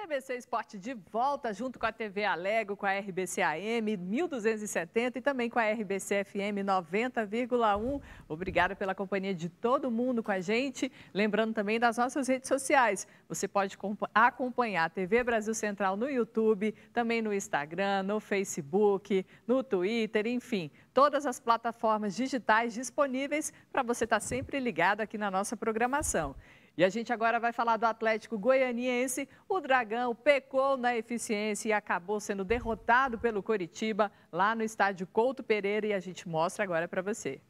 TVC Esporte de volta, junto com a TV Alego, com a RBC AM 1270 e também com a RBC FM 90,1. Obrigada pela companhia de todo mundo com a gente. Lembrando também das nossas redes sociais. Você pode acompanhar a TV Brasil Central no YouTube, também no Instagram, no Facebook, no Twitter, enfim, todas as plataformas digitais disponíveis para você estar sempre ligado aqui na nossa programação. E a gente agora vai falar do Atlético Goianiense. O Dragão pecou na eficiência e acabou sendo derrotado pelo Coritiba lá no estádio Couto Pereira, e a gente mostra agora para você.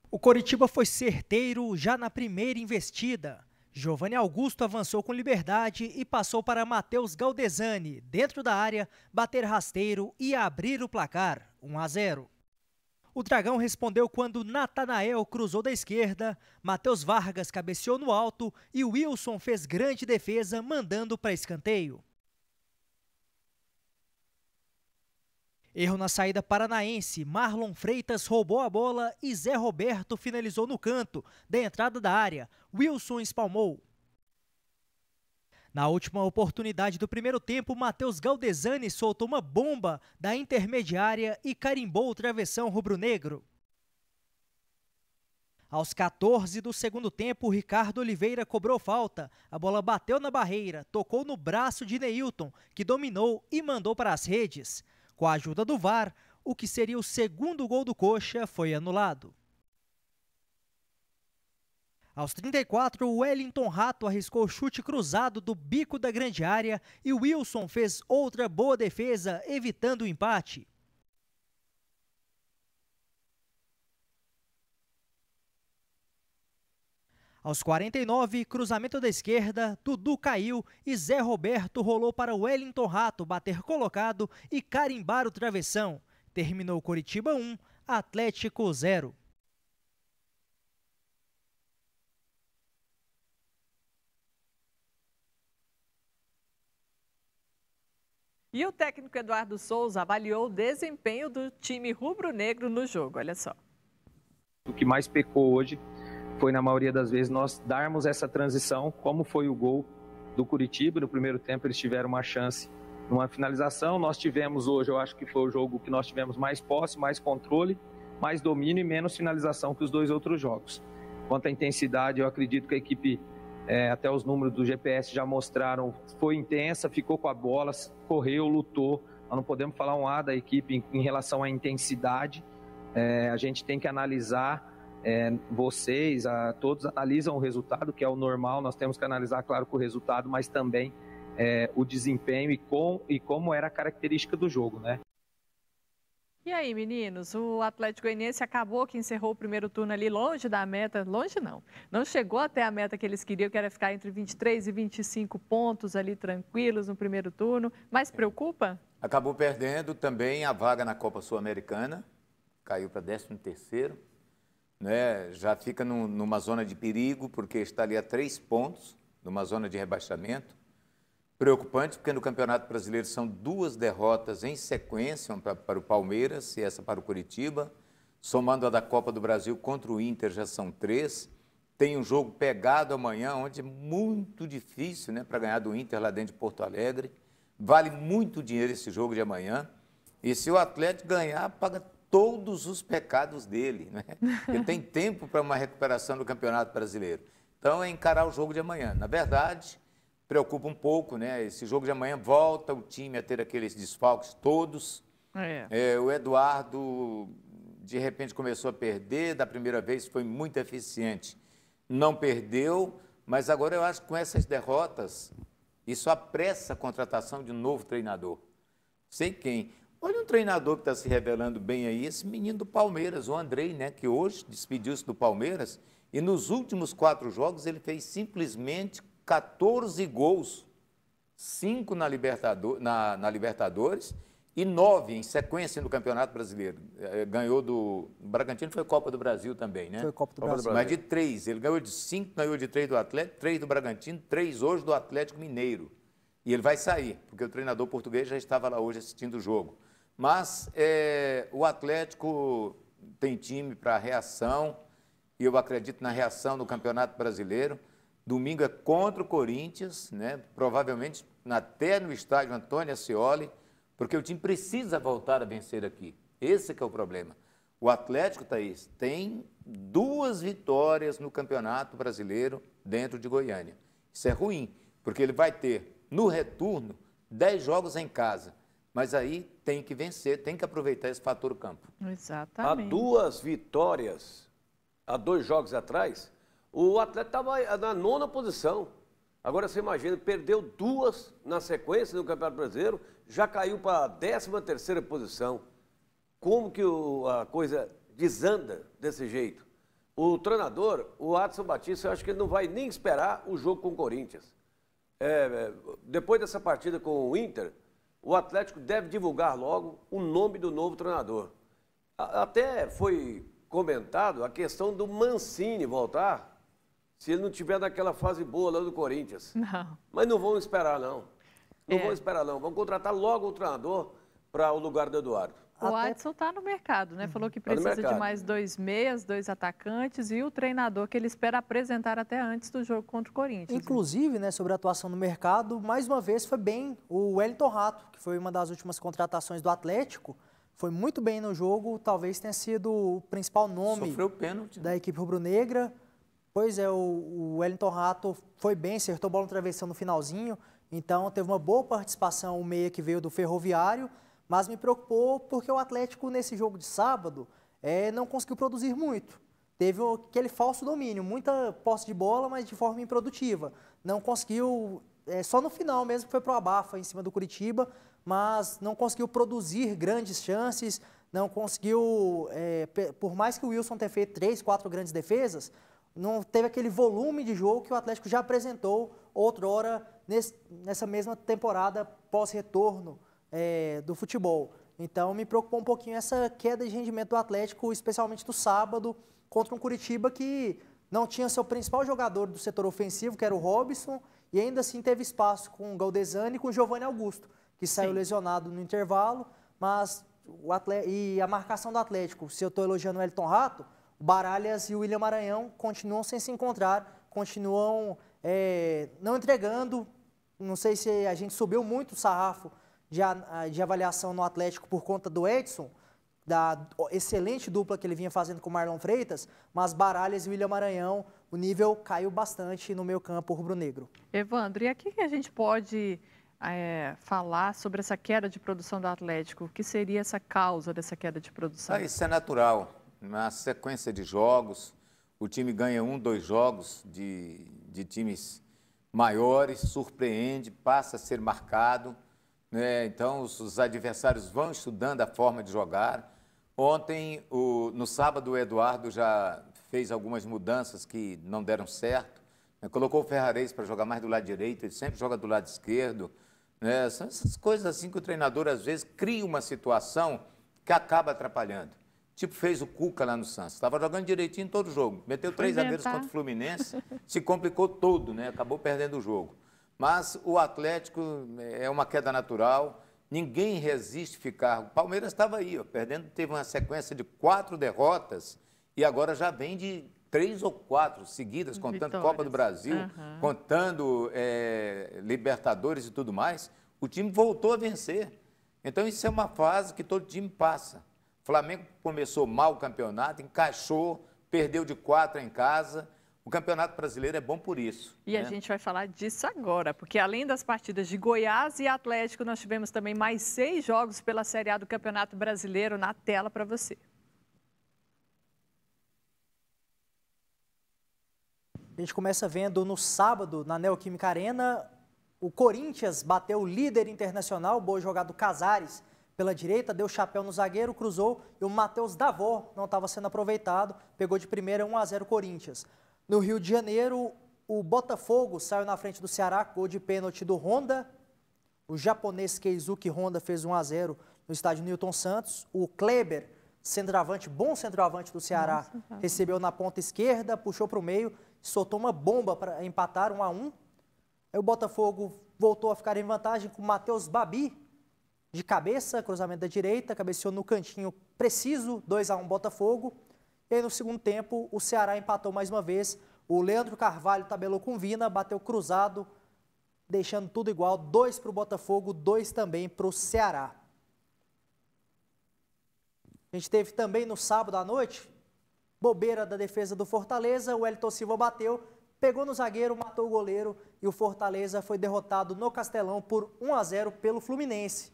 O Coritiba foi certeiro já na primeira investida. Giovanni Augusto avançou com liberdade e passou para Matheus Galdesani, dentro da área, bater rasteiro e abrir o placar, 1-0. O Dragão respondeu quando Natanael cruzou da esquerda, Matheus Vargas cabeceou no alto e Wilson fez grande defesa, mandando para escanteio. Erro na saída paranaense, Marlon Freitas roubou a bola e Zé Roberto finalizou no canto da entrada da área. Wilson espalmou. Na última oportunidade do primeiro tempo, Matheus Galdesani soltou uma bomba da intermediária e carimbou o travessão rubro-negro. Aos 14 do segundo tempo, Ricardo Oliveira cobrou falta. A bola bateu na barreira, tocou no braço de Neilton, que dominou e mandou para as redes. Com a ajuda do VAR, o que seria o segundo gol do Coxa foi anulado. Aos 34, o Wellington Rato arriscou o chute cruzado do bico da grande área e o Wilson fez outra boa defesa, evitando o empate. Aos 49, cruzamento da esquerda, Dudu caiu e Zé Roberto rolou para o Wellington Rato bater colocado e carimbar o travessão. Terminou Coritiba 1, Atlético 0. E o técnico Eduardo Souza avaliou o desempenho do time rubro-negro no jogo, olha só. O que mais pecou hoje foi, na maioria das vezes, nós darmos essa transição, como foi o gol do Coritiba. No primeiro tempo eles tiveram uma chance numa finalização, nós tivemos hoje, eu acho que foi o jogo que nós tivemos mais posse, mais controle, mais domínio e menos finalização que os dois outros jogos. Quanto à intensidade, eu acredito que a equipe, até os números do GPS já mostraram, foi intensa, ficou com a bola, correu, lutou. Nós não podemos falar um A da equipe em relação à intensidade. A gente tem que analisar, vocês, todos analisam o resultado, que é o normal, nós temos que analisar, claro, com o resultado, mas também o desempenho e como era a característica do jogo, né? E aí, meninos, o Atlético Goianiense acabou que encerrou o primeiro turno ali longe da meta, longe não chegou até a meta que eles queriam, que era ficar entre 23 e 25 pontos ali tranquilos no primeiro turno, mas preocupa? Acabou perdendo também a vaga na Copa Sul-Americana, caiu para 13º, né? Já fica numa zona de perigo, porque está ali a 3 pontos, numa zona de rebaixamento. Preocupante, porque no Campeonato Brasileiro são 2 derrotas em sequência, uma para o Palmeiras e essa para o Coritiba. Somando a da Copa do Brasil contra o Inter, já são 3. Tem um jogo pegado amanhã, onde é muito difícil, né, para ganhar do Inter lá dentro de Porto Alegre. Vale muito dinheiro esse jogo de amanhã. E se o Atlético ganhar, paga todos os pecados dele, né? Ele tem tempo para uma recuperação no Campeonato Brasileiro. Então, é encarar o jogo de amanhã. Na verdade, preocupa um pouco, né? Esse jogo de amanhã volta o time a ter aqueles desfalques todos. O Eduardo, de repente, começou a perder. Da primeira vez foi muito eficiente. Não perdeu, mas agora eu acho que com essas derrotas, isso apressa a contratação de um novo treinador. Sei quem. Olha um treinador que está se revelando bem aí, esse menino do Palmeiras, o Andrei, né? Que hoje despediu-se do Palmeiras e nos últimos 4 jogos ele fez simplesmente 14 gols, 5 na Libertadores e 9 em sequência no Campeonato Brasileiro. Ganhou do Bragantino, foi Copa do Brasil também, né? Foi Copa do Brasil. Mas de 3, ele ganhou de 5, ganhou de 3 do Atlético, 3 do Bragantino, 3 hoje do Atlético Mineiro. E ele vai sair, porque o treinador português já estava lá hoje assistindo o jogo. Mas o Atlético tem time para reação, e eu acredito na reação no Campeonato Brasileiro. Domingo é contra o Corinthians, né? Provavelmente até no estádio Antônio Ascioli, porque o time precisa voltar a vencer aqui. Esse que é o problema. O Atlético, Thaís, tem 2 vitórias no Campeonato Brasileiro dentro de Goiânia. Isso é ruim, porque ele vai ter, no retorno, 10 jogos em casa. Mas aí tem que vencer, tem que aproveitar esse fator campo. Exatamente. Há 2 vitórias, há 2 jogos atrás, o Atlético estava na 9ª posição. Agora você imagina, perdeu 2 na sequência no Campeonato Brasileiro, já caiu para a 13ª posição. Como que a coisa desanda desse jeito? O treinador, o Adson Batista, eu acho que ele não vai nem esperar o jogo com o Corinthians. Depois dessa partida com o Inter, o Atlético deve divulgar logo o nome do novo treinador. Até foi comentado a questão do Mancini voltar, se ele não tiver naquela fase boa lá do Corinthians. Não. Mas não vão esperar, não. Não vão esperar, não. Vão contratar logo o treinador para o lugar do Eduardo. O Adson está no mercado, né? Falou que precisa de mais 2 meias, 2 atacantes e o treinador que ele espera apresentar até antes do jogo contra o Corinthians. Inclusive, né, sobre a atuação no mercado, mais uma vez foi bem o Wellington Rato, que foi uma das últimas contratações do Atlético. Foi muito bem no jogo, talvez tenha sido o principal nome Sofreu pênalti, da equipe rubro-negra. Pois é, o Wellington Rato foi bem, acertou bola no travessão no finalzinho, então teve uma boa participação o meia que veio do Ferroviário, mas me preocupou porque o Atlético nesse jogo de sábado não conseguiu produzir muito. Teve aquele falso domínio, muita posse de bola, mas de forma improdutiva. Não conseguiu, só no final mesmo que foi pro abafa em cima do Curitiba, mas não conseguiu produzir grandes chances, não conseguiu, por mais que o Wilson tenha feito 3, 4 grandes defesas, não teve aquele volume de jogo que o Atlético já apresentou outrora nessa mesma temporada pós-retorno do futebol. Então me preocupou um pouquinho essa queda de rendimento do Atlético, especialmente do sábado, contra um Curitiba que não tinha seu principal jogador do setor ofensivo, que era o Robson, e ainda assim teve espaço com o Galdesani e com o Giovanni Augusto, que saiu lesionado no intervalo, mas e a marcação do Atlético, se eu estou elogiando o Wellington Rato, o Baralhas e o William Maranhão continuam sem se encontrar, continuam não entregando. Não sei se a gente subiu muito o sarrafo de avaliação no Atlético por conta do Edson, da excelente dupla que ele vinha fazendo com o Marlon Freitas, mas Baralhas e William Maranhão, o nível caiu bastante no meio campo rubro-negro. Evandro, e aqui que a gente pode falar sobre essa queda de produção do Atlético? O que seria essa causa dessa queda de produção? Isso é natural. Na sequência de jogos, o time ganha 1, 2 jogos de times maiores, surpreende, passa a ser marcado, né? Então os adversários vão estudando a forma de jogar. Ontem, no sábado, o Eduardo já fez algumas mudanças que não deram certo, né? Colocou o Ferrarese para jogar mais do lado direito, ele sempre joga do lado esquerdo, né? São essas coisas assim que o treinador às vezes cria uma situação que acaba atrapalhando. Tipo, fez o Cuca lá no Santos. Estava jogando direitinho todo o jogo. Meteu 3 zagueiros contra o Fluminense, se complicou todo, né? Acabou perdendo o jogo. Mas o Atlético é uma queda natural, ninguém resiste ficar. O Palmeiras estava aí, ó, perdendo, teve uma sequência de 4 derrotas e agora já vem de 3 ou 4 seguidas, contando Vitórias. Copa do Brasil, contando Libertadores e tudo mais. O time voltou a vencer. Então, isso é uma fase que todo time passa. O Flamengo começou mal o campeonato, encaixou, perdeu de 4 em casa. O Campeonato Brasileiro é bom por isso. E a gente vai falar disso agora, porque além das partidas de Goiás e Atlético, nós tivemos também mais 6 jogos pela Série A do Campeonato Brasileiro na tela para você. A gente começa vendo no sábado, na Neoquímica Arena, o Corinthians bateu o líder internacional, boa jogada do Casares, pela direita, deu chapéu no zagueiro, cruzou e o Matheus Davó não estava sendo aproveitado, pegou de primeira 1-0 Corinthians. No Rio de Janeiro, o Botafogo saiu na frente do Ceará, gol de pênalti do Honda. O japonês Keisuke Honda fez 1-0 no estádio Newton Santos. O Kleber, centroavante, bom centroavante do Ceará, recebeu na ponta esquerda, puxou para o meio, soltou uma bomba para empatar 1-1. Aí o Botafogo voltou a ficar em vantagem com o Matheus Babi, de cabeça, cruzamento da direita, cabeceou no cantinho preciso, 2-1 Botafogo. E aí no segundo tempo, o Ceará empatou mais uma vez. O Leandro Carvalho tabelou com Vina, bateu cruzado, deixando tudo igual. 2 para o Botafogo, 2 também para o Ceará. A gente teve também no sábado à noite, bobeira da defesa do Fortaleza, o Wellington Silva bateu, pegou no zagueiro, matou o goleiro e o Fortaleza foi derrotado no Castelão por 1-0 pelo Fluminense.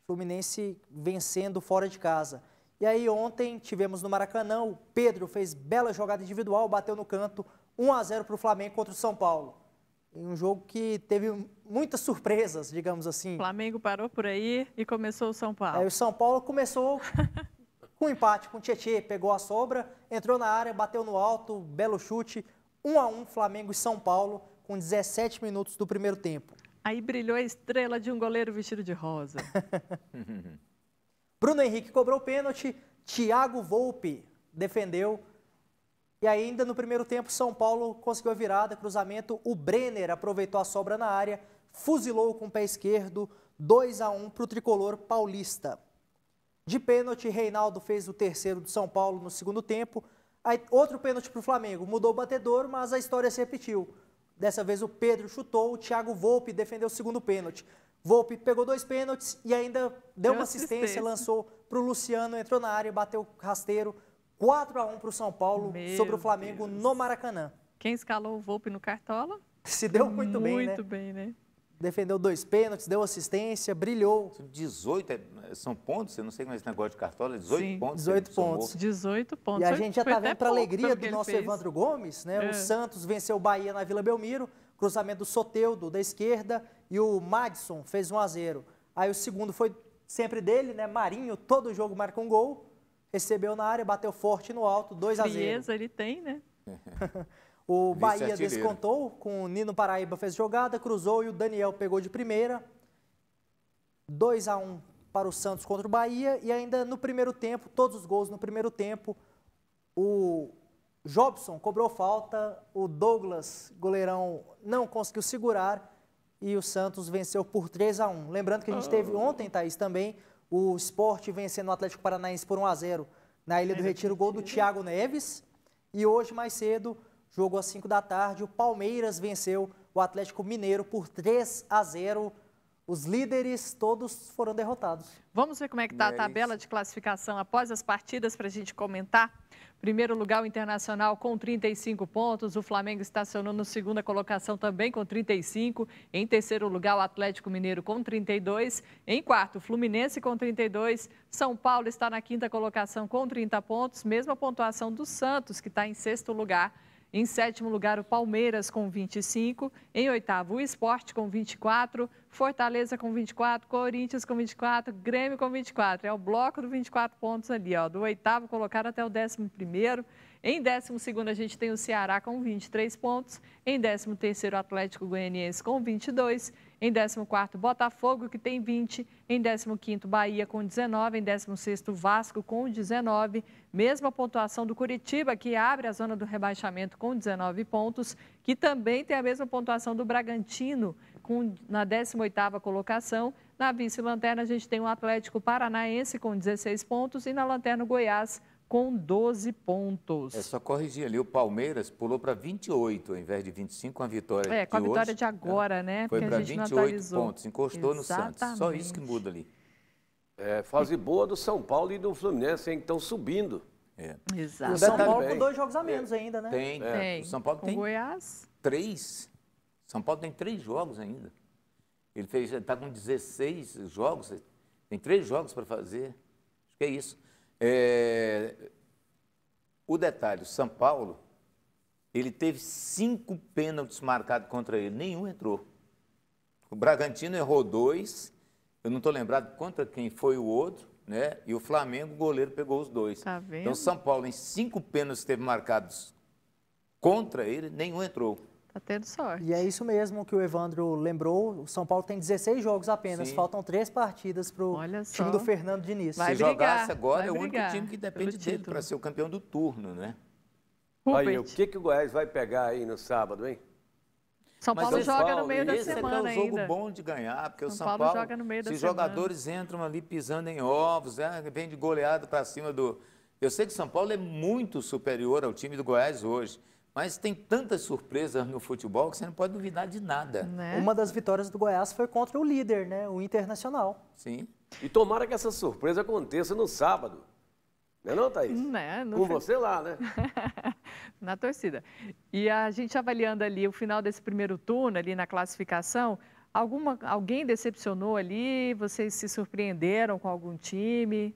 Fluminense vencendo fora de casa. E aí ontem tivemos no Maracanã, o Pedro fez bela jogada individual, bateu no canto, 1-0 para o Flamengo contra o São Paulo. Em um jogo que teve muitas surpresas, digamos assim. O Flamengo parou por aí e começou o São Paulo. Aí o São Paulo começou com empate com o Tietê, pegou a sobra, entrou na área, bateu no alto, belo chute, 1-1 Flamengo e São Paulo, com 17 minutos do primeiro tempo. Aí brilhou a estrela de um goleiro vestido de rosa. Bruno Henrique cobrou o pênalti, Thiago Volpe defendeu. E ainda no primeiro tempo, São Paulo conseguiu a virada, cruzamento. O Brenner aproveitou a sobra na área, fuzilou com o pé esquerdo, 2-1 para o tricolor paulista. De pênalti, Reinaldo fez o terceiro do São Paulo no segundo tempo. Aí, outro pênalti para o Flamengo. Mudou o batedor, mas a história se repetiu. Dessa vez o Pedro chutou, o Thiago Volpe defendeu o segundo pênalti. Volpe pegou 2 pênaltis e ainda deu uma assistência, lançou para o Luciano, entrou na área e bateu rasteiro. 4-1 para o São Paulo sobre o Flamengo no Maracanã. Quem escalou o Volpe no Cartola? Se deu muito bem, né? Muito bem, né? Defendeu 2 pênaltis, deu assistência, brilhou. 18 são pontos? Eu não sei como é esse negócio de Cartola. 18 Sim, pontos. 18 pontos. 18 pontos. E a gente já está vendo, para a alegria do nosso fez. Evandro Gomes, né? O Santos venceu o Bahia na Vila Belmiro, cruzamento do Soteldo da esquerda e o Madison fez 1-0. Aí o segundo foi sempre dele, né? Marinho, todo jogo marca um gol, recebeu na área, bateu forte no alto, 2-0. Frieza ele tem, né? O Bahia descontou, com o Nino Paraíba fez jogada, cruzou e o Daniel pegou de primeira. 2-1 para o Santos contra o Bahia. E ainda no primeiro tempo, todos os gols no primeiro tempo, o Jobson cobrou falta, o Douglas, goleirão, não conseguiu segurar e o Santos venceu por 3-1. Lembrando que a gente teve ontem, Thaís, também o Sport vencendo o Atlético Paranaense por 1-0 na Ilha do Retiro, gol do Thiago Neves. E hoje, mais cedo, jogo às 5 da tarde, o Palmeiras venceu o Atlético Mineiro por 3-0. Os líderes todos foram derrotados. Vamos ver como é que está a tabela de classificação após as partidas para a gente comentar. Primeiro lugar, o Internacional com 35 pontos. O Flamengo estacionou na segunda colocação também com 35. Em terceiro lugar, o Atlético Mineiro com 32. Em quarto, o Fluminense com 32. São Paulo está na quinta colocação com 30 pontos. Mesma pontuação do Santos, que está em sexto lugar. Em sétimo lugar, o Palmeiras com 25. Em oitavo, o Sport com 24. Fortaleza com 24. Corinthians com 24. Grêmio com 24. É o bloco do 24 pontos ali, ó, do oitavo colocado até o 11º. Em 12º, a gente tem o Ceará com 23 pontos. Em 13º, o Atlético Goianiense com 22. Em 14º, Botafogo, que tem 20. Em 15º, Bahia com 19. Em 16º, Vasco com 19. Mesma pontuação do Curitiba, que abre a zona do rebaixamento com 19 pontos, que também tem a mesma pontuação do Bragantino, na 18ª colocação. Na vice-lanterna, a gente tem o Atlético Paranaense com 16 pontos e na lanterna o Goiás com 12 pontos. É só corrigir ali, o Palmeiras pulou para 28 ao invés de 25 com a vitória de hoje. Com a vitória de agora, né? Foi para 28 pontos, encostou no Santos. Só isso que muda ali. É, fase boa do São Paulo e do Fluminense, hein, que estão subindo. Exato. O São Paulo com 2 jogos a menos ainda, né? Tem. O São Paulo tem Goiás. 3. São Paulo tem 3 jogos ainda. Ele está com 16 jogos, tem 3 jogos para fazer. Acho que é isso. O detalhe, o São Paulo, ele teve 5 pênaltis marcados contra ele, nenhum entrou. O Bragantino errou 2, eu não estou lembrado contra quem foi o outro, né? E o Flamengo, o goleiro, pegou os 2. Tá vendo? Então, o São Paulo, em 5 pênaltis que teve marcados contra ele, nenhum entrou. Tá tendo sorte. E é isso mesmo que o Evandro lembrou. O São Paulo tem 16 jogos apenas. Sim. Faltam 3 partidas para o time do Fernando Diniz. Vai Se brigar, jogasse agora, é o único brigar time que depende dele para ser o campeão do turno, né? Aí, o que o Goiás vai pegar aí no sábado, hein? São Paulo joga no meio da esse semana é um jogo ainda. bom de ganhar, porque São o São Paulo Paulo, joga no meio da se os semana. jogadores entram ali pisando em ovos, vem de goleada para cima do... Eu sei que o São Paulo é muito superior ao time do Goiás hoje, Mas tem tantas surpresas no futebol que você não pode duvidar de nada. Né? Uma das vitórias do Goiás foi contra o líder, né? O Internacional. Sim. E tomara que essa surpresa aconteça no sábado. Não é não, Thaís? Né? Com você lá, né? Na torcida. E a gente avaliando ali o final desse primeiro turno, ali na classificação, alguém decepcionou ali? Vocês se surpreenderam com algum time?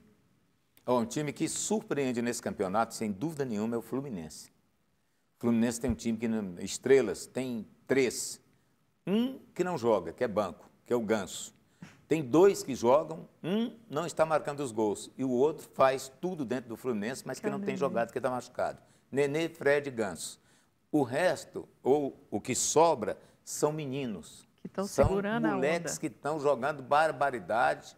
Um time que surpreende nesse campeonato, sem dúvida nenhuma, é o Fluminense. O Fluminense tem um time que, estrelas, tem 3. Um que não joga, que é banco, que é o Ganso. Tem 2 que jogam, um não está marcando os gols. E o outro faz tudo dentro do Fluminense, mas que não tem jogado, que está machucado. Nenê, Fred e Ganso. O resto, ou o que sobra, são meninos. Que estão segurando a onda. São moleques que estão jogando barbaridade,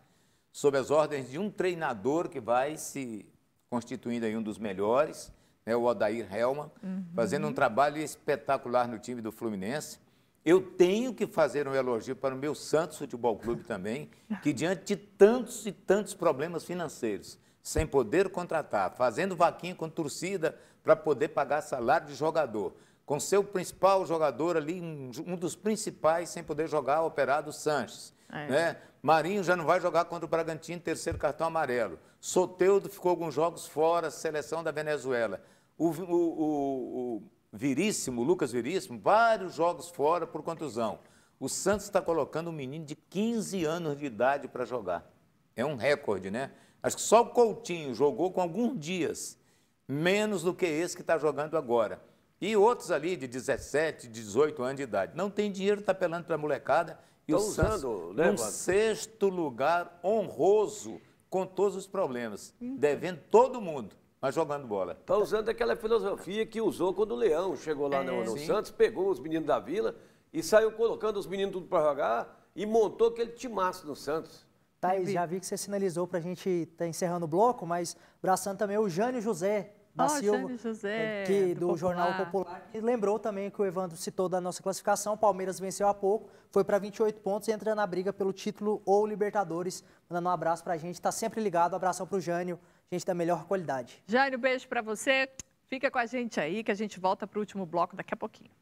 sob as ordens de um treinador que vai se constituindo aí um dos melhores, né, o Odair Hellmann, fazendo um trabalho espetacular no time do Fluminense. Eu tenho que fazer um elogio para o meu Santos Futebol Clube também, que diante de tantos e tantos problemas financeiros, sem poder contratar, fazendo vaquinha com torcida para poder pagar salário de jogador, com seu principal jogador ali, um dos principais, sem poder jogar, Operado Sanches. Né? Marinho já não vai jogar contra o Bragantino, 3º cartão amarelo. Soteldo ficou alguns jogos fora, seleção da Venezuela. O Veríssimo, Lucas Veríssimo, vários jogos fora por contusão. O Santos está colocando um menino de 15 anos de idade para jogar. É um recorde, né? Acho que só o Coutinho jogou com alguns dias, menos do que esse que está jogando agora. E outros ali de 17, 18 anos de idade. Não tem dinheiro, está apelando para a molecada. E o Santos, num 6º lugar honroso, com todos os problemas, devendo todo mundo, mas jogando bola. Está usando aquela filosofia que usou quando o Leão chegou lá no Santos, pegou os meninos da Vila e saiu colocando os meninos tudo para jogar e montou aquele timaço no Santos. Thaís, já vi que você sinalizou para a gente estar encerrando o bloco, mas abraçando também o Jânio José da Silva, Jânio José, do Jornal Popular, que lembrou também que o Evandro citou da nossa classificação. O Palmeiras venceu há pouco, foi para 28 pontos e entra na briga pelo título ou Libertadores. Mandando um abraço para a gente, está sempre ligado. Abração para o Jânio, gente da melhor qualidade. Jânio, beijo para você. Fica com a gente aí que a gente volta para o último bloco daqui a pouquinho.